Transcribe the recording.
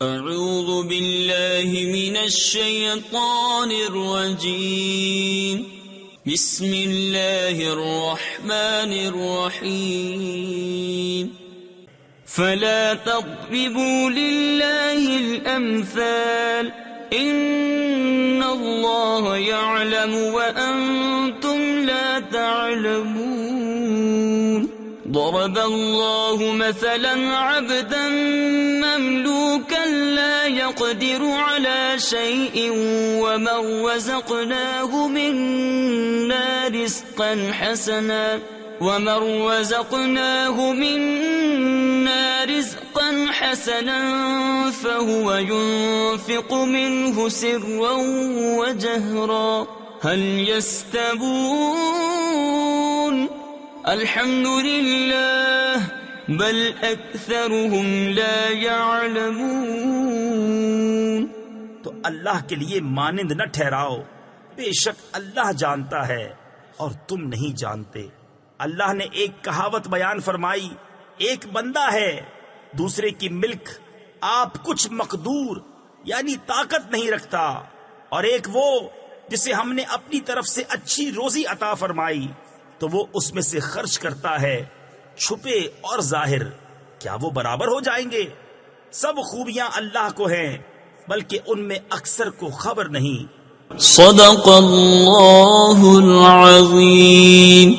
اعوذ باللہ من الشیطان الرجیم بسم اللہ الرحمن الرحیم فلا تضربوا للہ الامثال ان اللہ یعلم وانتم لا تعلمون ضرب اللہ مثلا عبدا مملوكا لا يقدر على شيء ومن رزقناه منا رزقا حسنا فهو ينفق منه سرا وجهرا هل يستوون الحمد لله بل اکثرهم لا يعلمون۔ تو اللہ کے لیے مانند نہ ٹھہراؤ، بے شک اللہ جانتا ہے اور تم نہیں جانتے۔ اللہ نے ایک کہاوت بیان فرمائی، ایک بندہ ہے دوسرے کی ملک آپ کچھ مقدور یعنی طاقت نہیں رکھتا، اور ایک وہ جسے ہم نے اپنی طرف سے اچھی روزی عطا فرمائی تو وہ اس میں سے خرچ کرتا ہے، چھپے اور ظاہر، کیا وہ برابر ہو جائیں گے؟ سب خوبیاں اللہ کو ہیں بلکہ ان میں اکثر کو خبر نہیں۔ صدق اللہ العظیم۔